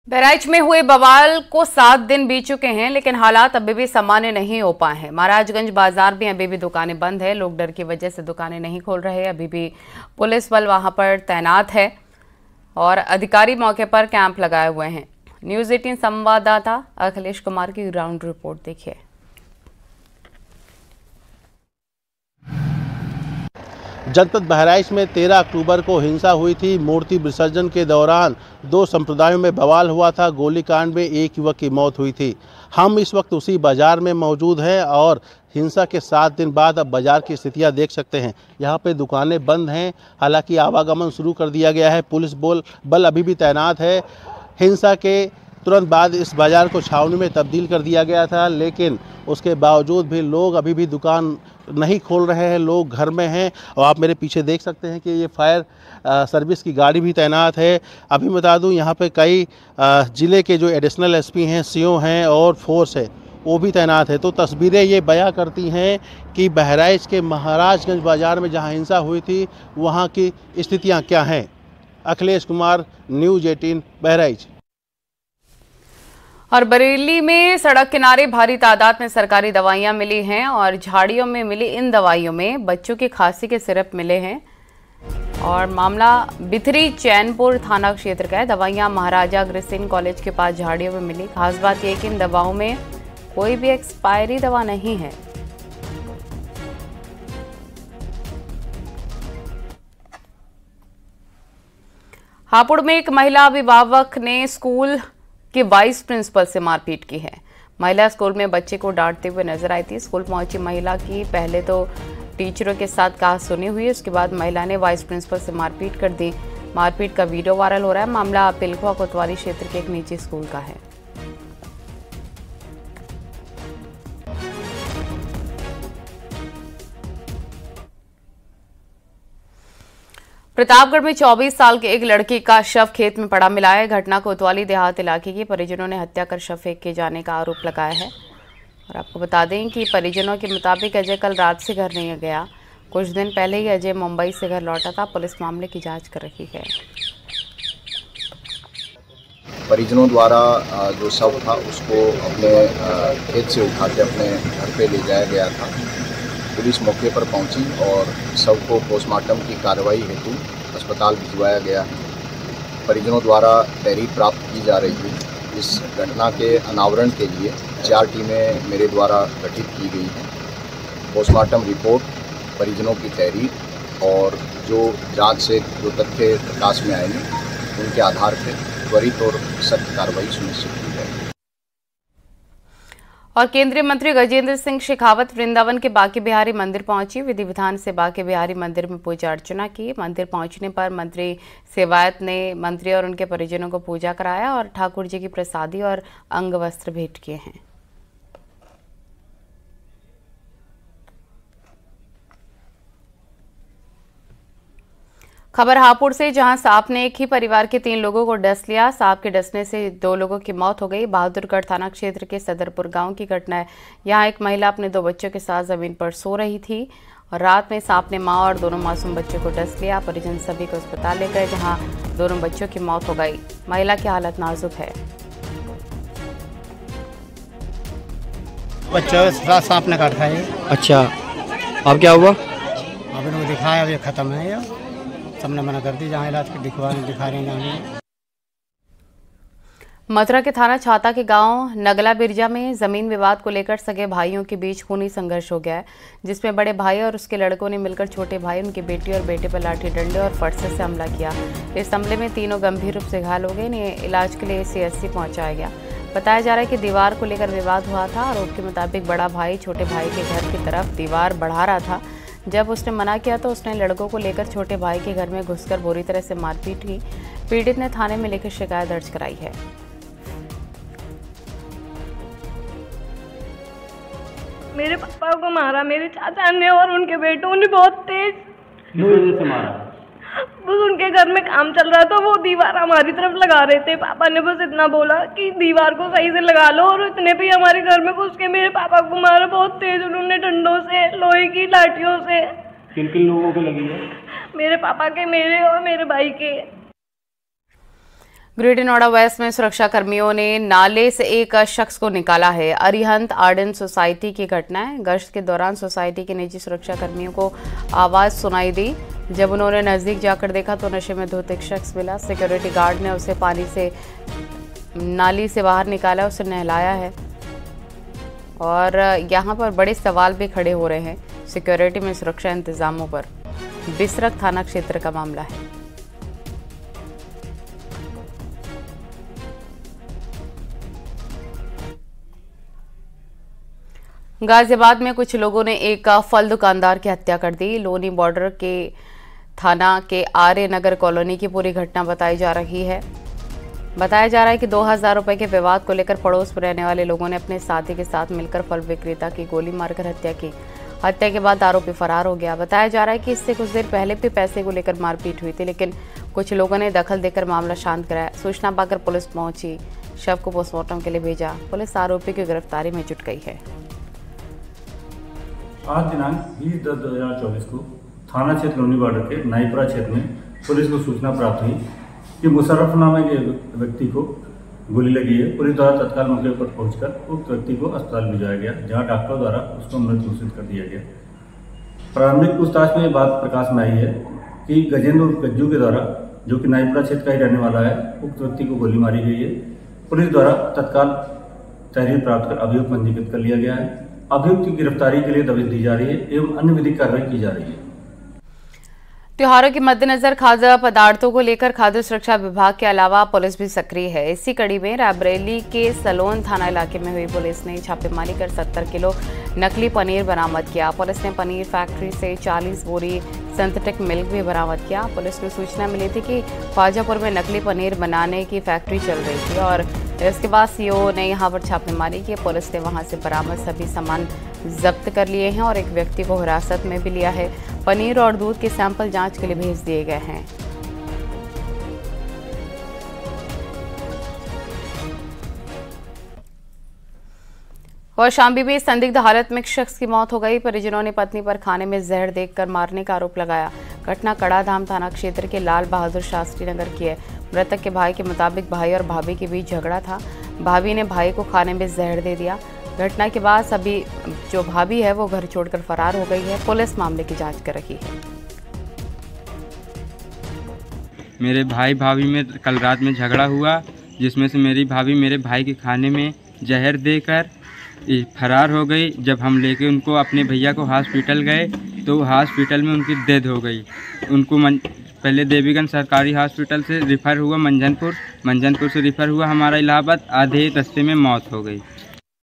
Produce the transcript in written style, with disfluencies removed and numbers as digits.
बहराइच में हुए बवाल को 7 दिन बीत चुके हैं, लेकिन हालात अभी भी सामान्य नहीं हो पाए हैं। महाराजगंज बाजार में अभी भी दुकानें बंद है। लोग डर की वजह से दुकानें नहीं खोल रहे। अभी भी पुलिस बल वहां पर तैनात है और अधिकारी मौके पर कैंप लगाए हुए हैं। न्यूज़ 18 संवाददाता अखिलेश कुमार की ग्राउंड रिपोर्ट देखिए। जनपद बहराइच में 13 अक्टूबर को हिंसा हुई थी। मूर्ति विसर्जन के दौरान 2 संप्रदायों में बवाल हुआ था। गोलीकांड में एक युवक की मौत हुई थी। हम इस वक्त उसी बाजार में मौजूद हैं और हिंसा के 7 दिन बाद अब बाजार की स्थितियां देख सकते हैं। यहां पे दुकानें बंद हैं, हालांकि आवागमन शुरू कर दिया गया है। पुलिस बल अभी भी तैनात है। हिंसा के तुरंत बाद इस बाजार को छावनी में तब्दील कर दिया गया था, लेकिन उसके बावजूद भी लोग अभी भी दुकान नहीं खोल रहे हैं। लोग घर में हैं और आप मेरे पीछे देख सकते हैं कि ये फायर सर्विस की गाड़ी भी तैनात है। अभी बता दूं, यहाँ पे कई ज़िले के जो एडिशनल एसपी हैं, सीओ हैं और फोर्स है, वो भी तैनात है। तो तस्वीरें ये बयां करती हैं कि बहराइच के महाराजगंज बाज़ार में जहाँ हिंसा हुई थी, वहाँ की स्थितियाँ क्या हैं। अखिलेश कुमार, न्यूज़ 18 बहराइच। और बरेली में सड़क किनारे भारी तादाद में सरकारी दवाइयां मिली हैं और झाड़ियों में मिली इन दवाइयों में बच्चों की खांसी के सिरप मिले हैं। और मामला बिथरी चैनपुर थाना क्षेत्र का है। दवाइयां महाराजा अग्रसेन कॉलेज के पास झाड़ियों में मिली। खास बात यह कि इन दवाओं में कोई भी एक्सपायरी दवा नहीं है। हापुड़ में एक महिला अभिभावक ने स्कूल कि वाइस प्रिंसिपल से मारपीट की है। महिला स्कूल में बच्चे को डांटते हुए नजर आई थी। स्कूल पहुंची महिला की पहले तो टीचरों के साथ कहासुनी हुई, उसके बाद महिला ने वाइस प्रिंसिपल से मारपीट कर दी। मारपीट का वीडियो वायरल हो रहा है। मामला पिलखुआ कोतवाली क्षेत्र के एक निजी स्कूल का है। प्रतापगढ़ में 24 साल के एक लड़की का शव खेत में पड़ा मिला है। घटना कोतवाली देहात इलाके की परिजनों ने हत्या कर शव फेंक के जाने का आरोप लगाया है। और आपको बता दें कि परिजनों के मुताबिक अजय कल रात से घर नहीं गया। कुछ दिन पहले ही अजय मुंबई से घर लौटा था। पुलिस मामले की जांच कर रही है। परिजनों द्वारा जो शव था उसको अपने खेत से उठा के अपने घर पे ले जाया गया था। पुलिस मौके पर पहुंची और शव को पोस्टमार्टम की कार्रवाई हेतु अस्पताल भिजवाया गया है। परिजनों द्वारा तहरीर प्राप्त की जा रही है। इस घटना के अनावरण के लिए 4 टीमें मेरे द्वारा गठित की गई हैं। पोस्टमार्टम रिपोर्ट, परिजनों की तहरीर और जो जांच से जो तथ्य प्रकाश में आएंगे उनके आधार पर त्वरित और सख्त कार्रवाई सुनिश्चित की जाएगी। और केंद्रीय मंत्री गजेंद्र सिंह शेखावत वृंदावन के बांके बिहारी मंदिर पहुंची। विधि विधान से बांके बिहारी मंदिर में पूजा अर्चना की। मंदिर पहुंचने पर मंत्री सेवायत ने मंत्री और उनके परिजनों को पूजा कराया और ठाकुर जी की प्रसादी और अंग वस्त्र भेंट किए हैं। खबर हापुड़ से, जहां सांप ने एक ही परिवार के 3 लोगों को डस लिया। सांप के डसने से 2 लोगों की मौत हो गई। बहादुरगढ़ थाना क्षेत्र के सदरपुर गांव की घटना है। यहां एक महिला अपने 2 बच्चों के साथ जमीन पर सो रही थी और रात में सांप ने मां और दोनों मासूम बच्चों को डस लिया। परिजन सभी को अस्पताल ले गए, जहां दोनों बच्चों की मौत हो गई। महिला की हालत नाजुक है। बच्चों सांप ने काटा है। अच्छा, अब क्या हुआ? अब इनको दिखाया, अब ये खत्म है। ये सबने मना कर दी, जहाँ इलाज दिखा रहे हैं। मथुरा के थाना छाता के गांव नगला बिरजा में जमीन विवाद को लेकर सगे भाइयों के बीच खूनी संघर्ष हो गया है, जिसमें बड़े भाई और उसके लड़कों ने मिलकर छोटे भाई, उनकी बेटी और बेटे पर लाठी डंडे और फरसे से हमला किया। इस हमले में तीनों गंभीर रूप से घायल हो गए। इन्हें इलाज के लिए CHC पहुंचाया गया। बताया जा रहा है कि दीवार को लेकर विवाद हुआ था। आरोप के मुताबिक बड़ा भाई छोटे भाई के घर की तरफ दीवार बढ़ा रहा था। जब उसने मना किया तो उसने लड़कों को लेकर छोटे भाई के घर में घुसकर बुरी तरह से मारपीट की। पीड़ित ने थाने में लिखित शिकायत दर्ज कराई है। मेरे पापा को मारा मेरे चाचा ने और उनके बेटों ने बहुत तेज मारा। बस उनके घर में काम चल रहा था, वो दीवार हमारी तरफ लगा रहे थे। पापा ने बस इतना बोला कि दीवार को सही से लगा लो, और इतने पे हमारे घर में घुस के मेरे पापा को मारा बहुत तेज। उन्होंने डंडों से, लोहे की लाठियों से। किन किन लोगों को लगी है? मेरे पापा के, मेरे और मेरे भाई के। ग्रेटर नोएडा वेस्ट में सुरक्षा कर्मियों ने नाले से एक शख्स को निकाला है। अरिहंत आर्डन सोसाइटी की घटना है। गश्त के दौरान सोसाइटी के निजी सुरक्षा कर्मियों को आवाज़ सुनाई दी। जब उन्होंने नज़दीक जाकर देखा तो नशे में धुत एक शख्स मिला। सिक्योरिटी गार्ड ने उसे पानी से नाली से बाहर निकाला, उसे नहलाया है। और यहाँ पर बड़े सवाल भी खड़े हो रहे हैं सिक्योरिटी में सुरक्षा इंतजामों पर। बिसरख थाना क्षेत्र का मामला है। गाजियाबाद में कुछ लोगों ने एक फल दुकानदार की हत्या कर दी। लोनी बॉर्डर के थाना के आर्य नगर कॉलोनी की पूरी घटना बताई जा रही है। बताया जा रहा है कि 2000 रुपए के विवाद को लेकर पड़ोस में रहने वाले लोगों ने अपने साथी के साथ मिलकर फल विक्रेता की गोली मारकर हत्या की। हत्या के बाद आरोपी फरार हो गया। बताया जा रहा है कि इससे कुछ देर पहले भी पैसे को लेकर मारपीट हुई थी, लेकिन कुछ लोगों ने दखल देकर मामला शांत कराया। सूचना पाकर पुलिस पहुंची, शव को पोस्टमार्टम के लिए भेजा। पुलिस आरोपी की गिरफ्तारी में जुट गई है। आज दिनांक 20/10/2024 को थाना क्षेत्र लोनी बॉर्डर के नाईपुरा क्षेत्र में पुलिस को सूचना प्राप्त हुई कि मुशर्रफ नामक व्यक्ति को गोली लगी है। पुलिस द्वारा तत्काल मौके पर पहुंचकर उक्त व्यक्ति को अस्पताल भिजवाया गया, जहां डॉक्टरों द्वारा उसको मृत घोषित कर दिया गया। प्रारंभिक पूछताछ में ये बात प्रकाश में आई है कि गजेंद्र उर्फ गज्जू के द्वारा, जो कि नाईपुरा क्षेत्र का ही रहने वाला है, उक्त व्यक्ति को गोली मारी गई है। पुलिस द्वारा तत्काल तहरीर प्राप्त कर अभियोग पंजीकृत कर लिया गया है। अभियुक्त की गिरफ्तारी के लिए दबिश दी जा रही है एवं अन्य विधिक कार्रवाई की जा रही है। त्योहारों के मद्देनजर खाद्य पदार्थों को लेकर खाद्य सुरक्षा विभाग के अलावा पुलिस भी सक्रिय है। इसी कड़ी में रायबरेली के सलोन थाना इलाके में हुई पुलिस ने छापेमारी कर 70 किलो नकली पनीर बरामद किया। पुलिस ने पनीर फैक्ट्री से 40 बोरी सिंथेटिक मिल्क भी बरामद किया। पुलिस को सूचना मिली थी कि ख्वाजापुर में नकली पनीर बनाने की फैक्ट्री चल रही थी और इसके बाद सीओ ने यहां पर छापेमारी की। पुलिस ने वहां से बरामद सभी सामान जब्त कर लिए हैं और एक व्यक्ति को हिरासत में भी लिया है। पनीर और दूध के सैंपल जांच के लिए भेज दिए गए हैं। और शामली में संदिग्ध हालत में एक शख्स की मौत हो गई। परिजनों ने पत्नी पर खाने में जहर देकर मारने का आरोप लगाया। घटना कड़ाधाम थाना क्षेत्र के लाल बहादुर शास्त्री नगर की है। मृतक के भाई के मुताबिक भाई और भाभी के बीच झगड़ा था। भाभी ने भाई को खाने में जहर दे दिया। घटना के बाद सभी जो भाभी है वो घर छोड़कर फरार हो गई है। पुलिस मामले की जांच कर रही है। मेरे भाई भाभी में कल रात में झगड़ा हुआ, जिसमें से मेरी भाभी मेरे भाई के खाने में जहर देकर फरार हो गई। जब हम लेके उनको अपने भैया को हॉस्पिटल गए तो हॉस्पिटल में उनकी डेथ हो गई। उनको पहले देवीगंज सरकारी हॉस्पिटल से रिफ़र हुआ मंझनपुर से रिफ़र हुआ हमारा इलाहाबाद। आधे रास्ते में मौत हो गई।